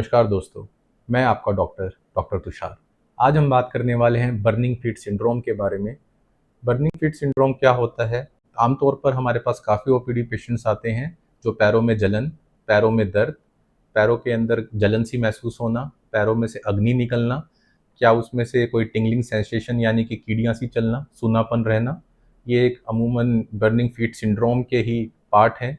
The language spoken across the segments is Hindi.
नमस्कार दोस्तों, मैं आपका डॉक्टर तुषार। आज हम बात करने वाले हैं बर्निंग फीट सिंड्रोम के बारे में। बर्निंग फीट सिंड्रोम क्या होता है? आमतौर पर हमारे पास काफ़ी ओपीडी पेशेंट्स आते हैं जो पैरों में जलन, पैरों में दर्द, पैरों के अंदर जलन सी महसूस होना, पैरों में से अग्नि निकलना, क्या उसमें से कोई टिंगलिंग सेंसेशन यानी कि कीड़ियाँ सी चलना, सूनापन रहना, ये एक अमूमन बर्निंग फीट सिंड्रोम के ही पार्ट हैं।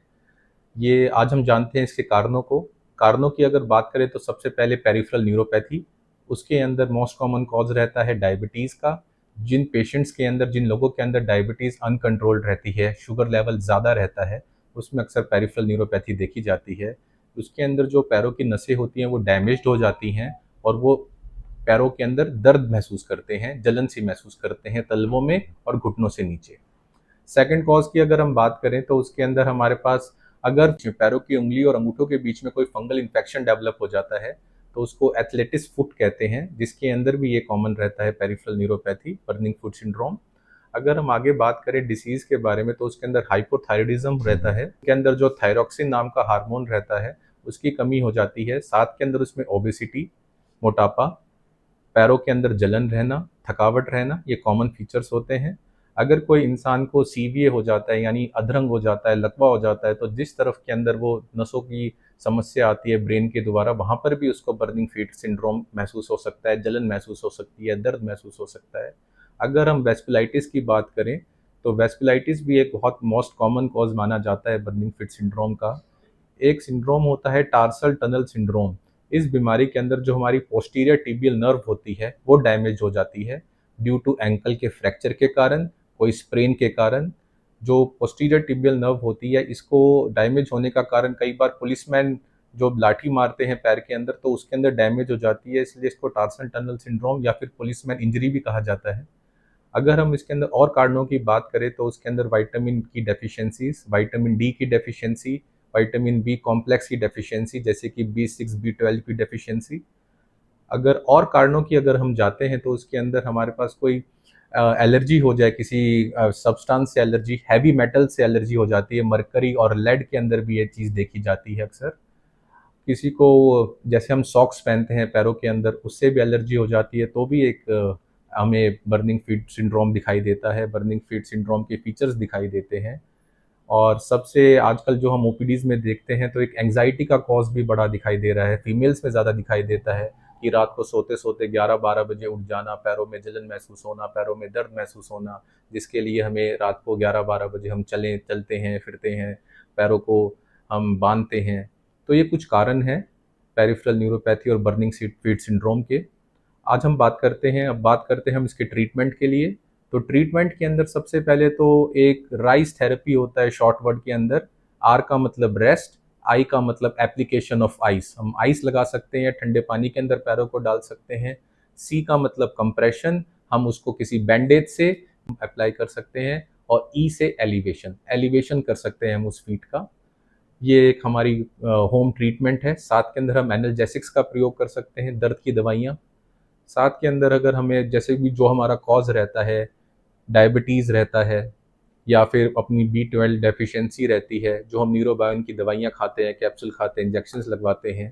ये आज हम जानते हैं इसके कारणों को। कारणों की अगर बात करें तो सबसे पहले पेरिफेरल न्यूरोपैथी, उसके अंदर मोस्ट कॉमन कॉज रहता है डायबिटीज़ का। जिन पेशेंट्स के अंदर, जिन लोगों के अंदर डायबिटीज़ अनकंट्रोल्ड रहती है, शुगर लेवल ज़्यादा रहता है, उसमें अक्सर पेरिफेरल न्यूरोपैथी देखी जाती है। उसके अंदर जो पैरों की नसें होती हैं वो डैमेज्ड हो जाती हैं और वो पैरों के अंदर दर्द महसूस करते हैं, जलन सी महसूस करते हैं तलवों में और घुटनों से नीचे। सेकंड कॉज की अगर हम बात करें तो उसके अंदर हमारे पास अगर पैरों की उंगली और अंगूठों के बीच में कोई फंगल इन्फेक्शन डेवलप हो जाता है तो उसको एथलेटिस फुट कहते हैं, जिसके अंदर भी ये कॉमन रहता है peripheral neuropathy, burning foot syndrome. अगर हम आगे बात करें डिसीज के बारे में तो उसके अंदर हाइपोथायरॉयडिज्म रहता है, उसके अंदर जो थायरॉक्सिन नाम का हार्मोन रहता है उसकी कमी हो जाती है। साथ के अंदर उसमें ओबेसिटी, मोटापा, पैरों के अंदर जलन रहना, थकावट रहना, ये कॉमन फीचर्स होते हैं। अगर कोई इंसान को सीवीए हो जाता है यानी अधरंग हो जाता है, लकवा हो जाता है, तो जिस तरफ के अंदर वो नसों की समस्या आती है ब्रेन के द्वारा, वहाँ पर भी उसको बर्निंग फीट सिंड्रोम महसूस हो सकता है, जलन महसूस हो सकती है, दर्द महसूस हो सकता है। अगर हम वेस्कुलाइटिस की बात करें तो वेस्कुलाइटिस भी एक बहुत मोस्ट कॉमन कॉज माना जाता है बर्निंग फीट सिंड्रोम का। एक सिंड्रोम होता है टार्सल टनल सिंड्रोम। इस बीमारी के अंदर जो हमारी पोस्टीरियर टिबियल नर्व होती है वो डैमेज हो जाती है ड्यू टू एंकल के फ्रैक्चर के कारण, कोई स्प्रेन के कारण। जो पोस्टीरियर टिबियल नर्व होती है, इसको डैमेज होने का कारण कई बार पुलिसमैन जो लाठी मारते हैं पैर के अंदर तो उसके अंदर डैमेज हो जाती है, इसलिए इसको टार्सल टनल सिंड्रोम या फिर पुलिसमैन इंजरी भी कहा जाता है। अगर हम इसके अंदर और कारणों की बात करें तो उसके अंदर विटामिन की डेफिशिएंसीज, विटामिन डी की डेफिशिएंसी, विटामिन बी कॉम्प्लेक्स की डेफिशिएंसी जैसे कि बी6 बी12 की डेफिशिएंसी। अगर और कारणों की अगर हम जाते हैं तो उसके अंदर हमारे पास कोई एलर्जी हो जाए, किसी सब्सटेंस से एलर्जी, हैवी मेटल से एलर्जी हो जाती है, मरकरी और लेड के अंदर भी ये चीज़ देखी जाती है अक्सर। किसी को जैसे हम सॉक्स पहनते हैं पैरों के अंदर, उससे भी एलर्जी हो जाती है तो भी एक हमें बर्निंग फीट सिंड्रोम दिखाई देता है, बर्निंग फीट सिंड्रोम के फीचर्स दिखाई देते हैं। और सबसे आजकल जो हम ओपीडीज में देखते हैं तो एक एंग्जाइटी का कॉज भी बड़ा दिखाई दे रहा है, फीमेल्स में ज़्यादा दिखाई देता है कि रात को सोते सोते 11-12 बजे उठ जाना, पैरों में जलन महसूस होना, पैरों में दर्द महसूस होना, जिसके लिए हमें रात को 11-12 बजे हम चलते हैं, फिरते हैं, पैरों को हम बांधते हैं। तो ये कुछ कारण हैं पेरिफेरल न्यूरोपैथी और बर्निंग फीट सिंड्रोम के। आज हम बात करते हैं, अब बात करते हैं हम इसके ट्रीटमेंट के लिए। तो ट्रीटमेंट के अंदर सबसे पहले तो एक राइस थेरेपी होता है शॉर्ट वर्ड के अंदर। आर का मतलब रेस्ट, आई का मतलब एप्लीकेशन ऑफ आइस, हम आइस लगा सकते हैं, ठंडे पानी के अंदर पैरों को डाल सकते हैं। सी का मतलब कंप्रेशन, हम उसको किसी बैंडेज से अप्लाई कर सकते हैं। और ई से एलिवेशन, एलिवेशन कर सकते हैं हम उस फीट का। ये एक हमारी होम ट्रीटमेंट है। साथ के अंदर हम एनाल्जेसिक्स का प्रयोग कर सकते हैं, दर्द की दवाइयाँ। साथ के अंदर अगर हमें जैसे भी जो हमारा कॉज रहता है, डायबिटीज़ रहता है या फिर अपनी बी12 डेफिशिएंसी रहती है, जो हम न्यूरोबायोन की दवाइयाँ खाते हैं, कैप्सूल खाते हैं, इंजेक्शंस लगवाते हैं,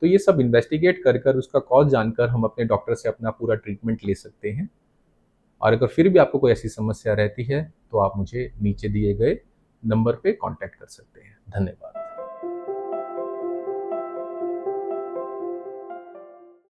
तो ये सब इन्वेस्टिगेट कर कर उसका कॉज जानकर हम अपने डॉक्टर से अपना पूरा ट्रीटमेंट ले सकते हैं। और अगर फिर भी आपको कोई ऐसी समस्या रहती है तो आप मुझे नीचे दिए गए नंबर पे कॉन्टैक्ट कर सकते हैं। धन्यवाद।